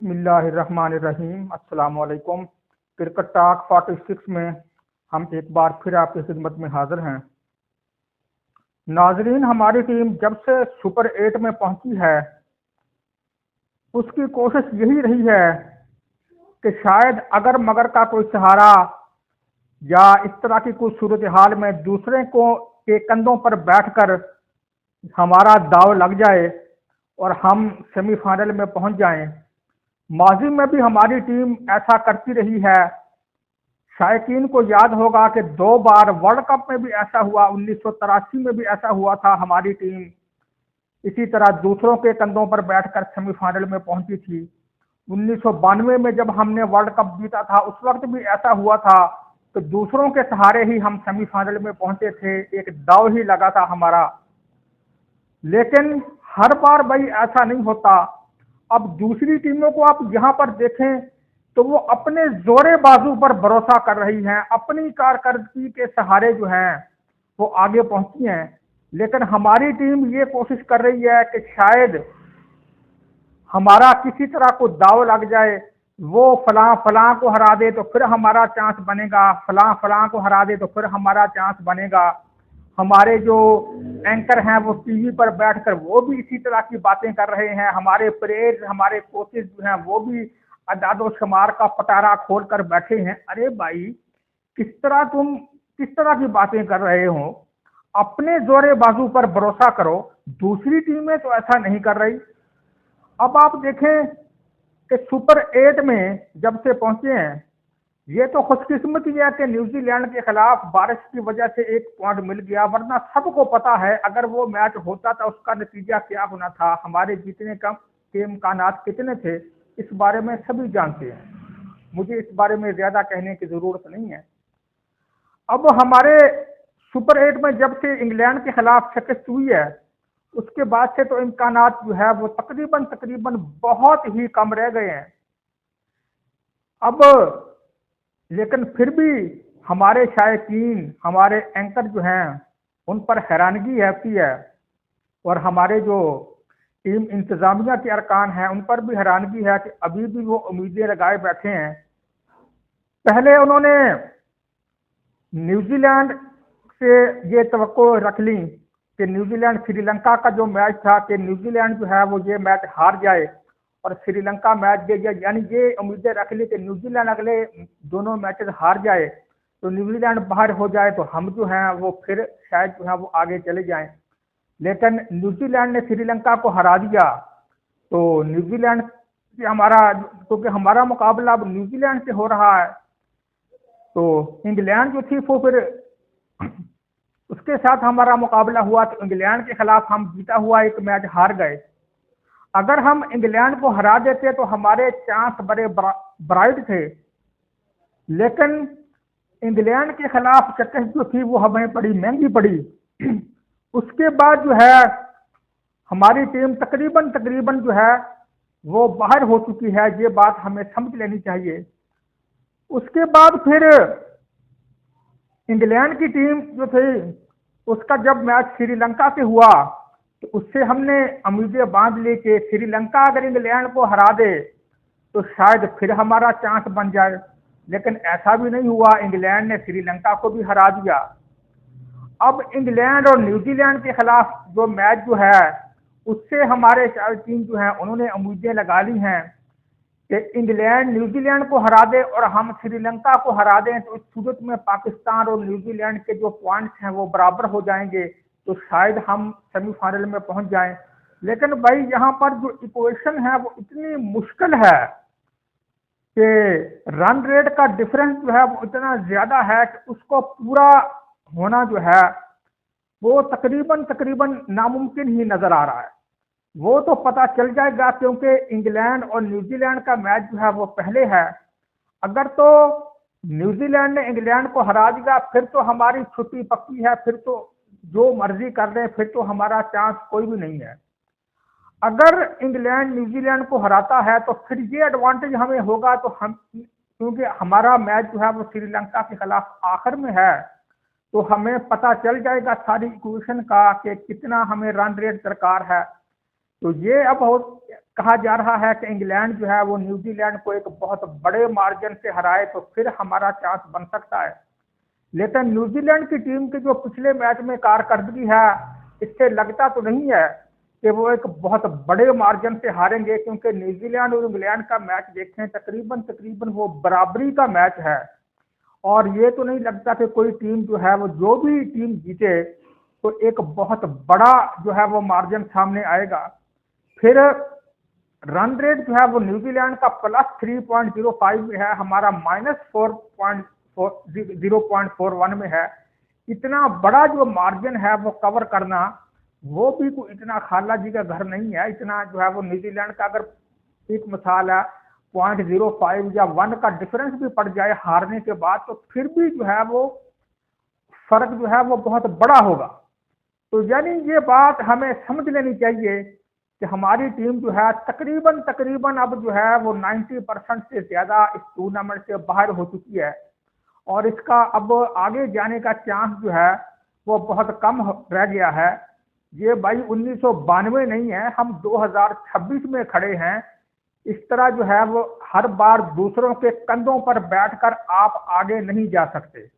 बिस्मिल्लाहिर्रहमानिर्रहीम। अस्सलाम वालेकुम। क्रिकेट टॉक 46 में हम एक बार फिर आपकी खिदमत में हाजिर हैं। नाजरीन, हमारी टीम जब से सुपर 8 में पहुंची है उसकी कोशिश यही रही है कि शायद अगर मगर का कोई सहारा या इस तरह की कोई सूरत हाल में दूसरे को के कंधों पर बैठकर हमारा दाव लग जाए और हम सेमीफाइनल में पहुंच जाएं। माजी में भी हमारी टीम ऐसा करती रही है। शायकीन को याद होगा कि 2 बार वर्ल्ड कप में भी ऐसा हुआ, 1983 में भी ऐसा हुआ था। हमारी टीम इसी तरह दूसरों के कंधों पर बैठकर सेमीफाइनल में पहुंची थी। 1992 में जब हमने वर्ल्ड कप जीता था उस वक्त भी ऐसा हुआ था कि दूसरों के सहारे ही हम सेमीफाइनल में पहुंचे थे, एक दाव ही लगा था हमारा। लेकिन हर बार भाई ऐसा नहीं होता। अब दूसरी टीमों को आप यहाँ पर देखें तो वो अपने जोरे बाजू पर भरोसा कर रही हैं, अपनी कारकर्दगी के सहारे जो हैं वो आगे पहुंची हैं। लेकिन हमारी टीम ये कोशिश कर रही है कि शायद हमारा किसी तरह को दाव लग जाए, वो फलां फलां को हरा दे तो फिर हमारा चांस बनेगा, फलां फलां को हरा दे तो फिर हमारा चांस बनेगा। हमारे जो एंकर हैं वो टीवी पर बैठकर वो भी इसी तरह की बातें कर रहे हैं। हमारे प्लेयर्स, हमारे कोचेज जो हैं वो भी अदाद शुमार का पटारा खोल कर बैठे हैं। अरे भाई, तुम किस तरह की बातें कर रहे हो? अपने जोरे बाजू पर भरोसा करो। दूसरी टीमें तो ऐसा नहीं कर रही। अब आप देखें कि सुपर 8 में जब से पहुंचे हैं, ये तो खुशकिस्मती है कि न्यूजीलैंड के खिलाफ बारिश की वजह से 1 पॉइंट मिल गया, वरना सबको पता है अगर वो मैच होता था उसका नतीजा क्या होना था, हमारे जीतने का के इम्कानात कितने थे, इस बारे में सभी जानते हैं। मुझे इस बारे में ज्यादा कहने की जरूरत नहीं है। अब हमारे सुपर 8 में जब से इंग्लैंड के खिलाफ शिकस्त हुई है उसके बाद से तो इम्कानात जो है वो तकरीबन तकरीबन बहुत ही कम रह गए हैं। अब लेकिन फिर भी हमारे शायकीन, हमारे एंकर जो हैं उन पर हैरानगी रहती है और हमारे जो टीम इंतजामिया के अरकान हैं उन पर भी हैरानगी है कि अभी भी वो उम्मीदें लगाए बैठे हैं। पहले उन्होंने न्यूजीलैंड से ये तवक्को रख ली कि न्यूजीलैंड श्रीलंका का जो मैच था कि न्यूजीलैंड जो है वो ये मैच हार जाए और श्रीलंका मैच दे जाए, यानी ये उम्मीदें रख ली कि न्यूजीलैंड अगले दोनों मैचेस हार जाए तो न्यूजीलैंड बाहर हो जाए तो हम जो हैं वो फिर शायद जो है वो आगे चले जाएं। लेकिन न्यूजीलैंड ने श्रीलंका को हरा दिया तो न्यूजीलैंड से हमारा, क्योंकि हमारा मुकाबला अब न्यूजीलैंड से हो रहा है, तो इंग्लैंड जो थी वो फिर उसके साथ हमारा मुकाबला हुआ तो इंग्लैंड के खिलाफ हम जीता हुआ एक मैच हार गए। अगर हम इंग्लैंड को हरा देते तो हमारे चांस बड़े ब्राइट थे। लेकिन इंग्लैंड के खिलाफ शिकस्त जो थी वो हमें बड़ी महंगी पड़ी। उसके बाद जो है हमारी टीम तकरीबन तकरीबन जो है वो बाहर हो चुकी है, ये बात हमें समझ लेनी चाहिए। उसके बाद फिर इंग्लैंड की टीम जो थी उसका जब मैच श्रीलंका से हुआ तो उससे हमने उम्मीदें बांध ली कि श्रीलंका अगर इंग्लैंड को हरा दे तो शायद फिर हमारा चांस बन जाए। लेकिन ऐसा भी नहीं हुआ, इंग्लैंड ने श्रीलंका को भी हरा दिया। अब इंग्लैंड और न्यूजीलैंड के खिलाफ जो मैच जो है उससे हमारे टीम जो है उन्होंने उम्मीदें लगा ली हैं कि इंग्लैंड न्यूजीलैंड को हरा दे और हम श्रीलंका को हरा दें तो इस सूरत में पाकिस्तान और न्यूजीलैंड के जो पॉइंट्स हैं वो बराबर हो जाएंगे तो शायद हम सेमीफाइनल में पहुंच जाएं। लेकिन भाई यहाँ पर जो इक्वेशन है वो इतनी मुश्किल है कि रन रेट का डिफरेंस जो है वो इतना ज्यादा है कि उसको पूरा होना जो है वो तकरीबन तकरीबन नामुमकिन ही नजर आ रहा है। वो तो पता चल जाएगा क्योंकि इंग्लैंड और न्यूजीलैंड का मैच जो है वो पहले है। अगर तो न्यूजीलैंड ने इंग्लैंड को हरा दिया फिर तो हमारी छुट्टी पक्की है, फिर तो जो मर्जी कर रहे हैं, फिर तो हमारा चांस कोई भी नहीं है। अगर इंग्लैंड न्यूजीलैंड को हराता है तो फिर ये एडवांटेज हमें होगा, तो हम क्योंकि हमारा मैच जो है वो श्रीलंका के खिलाफ आखिर में है तो हमें पता चल जाएगा सारी इक्वेशन का कि कितना हमें रन रेट दरकार है। तो ये अब कहा जा रहा है कि इंग्लैंड जो है वो न्यूजीलैंड को एक बहुत बड़े मार्जिन से हराए तो फिर हमारा चांस बन सकता है। लेकिन न्यूजीलैंड की टीम के जो पिछले मैच में कारकर्दगी है, इससे लगता तो नहीं है कि वो एक बहुत बड़े मार्जिन से हारेंगे, क्योंकि न्यूजीलैंड और इंग्लैंड का मैच देखें तकरीबन तकरीबन वो बराबरी का मैच है। और ये तो नहीं लगता कि कोई टीम जो है वो जो भी टीम जीते तो एक बहुत बड़ा जो है वो मार्जिन सामने आएगा। फिर रन रेट जो है वो न्यूजीलैंड का +3.05 में है, हमारा -0.41 में है। इतना बड़ा जो मार्जिन है वो कवर करना वो भी कोई इतना खाला जी का घर नहीं है। इतना जो है वो न्यूजीलैंड का अगर एक मिसाल है 0.05 या 1 का डिफरेंस भी पड़ जाए हारने के बाद, तो फिर भी जो है वो फर्क जो है वो बहुत बड़ा होगा। तो यानी ये बात हमें समझ लेनी चाहिए कि हमारी टीम जो है तकरीबन तकरीबन अब जो है वो 90% से ज्यादा इस टूर्नामेंट से बाहर हो चुकी है, और इसका अब आगे जाने का चांस जो है वो बहुत कम रह गया है। ये भाई 1992 नहीं है, हम 2026 में खड़े हैं। इस तरह जो है वो हर बार दूसरों के कंधों पर बैठकर आप आगे नहीं जा सकते।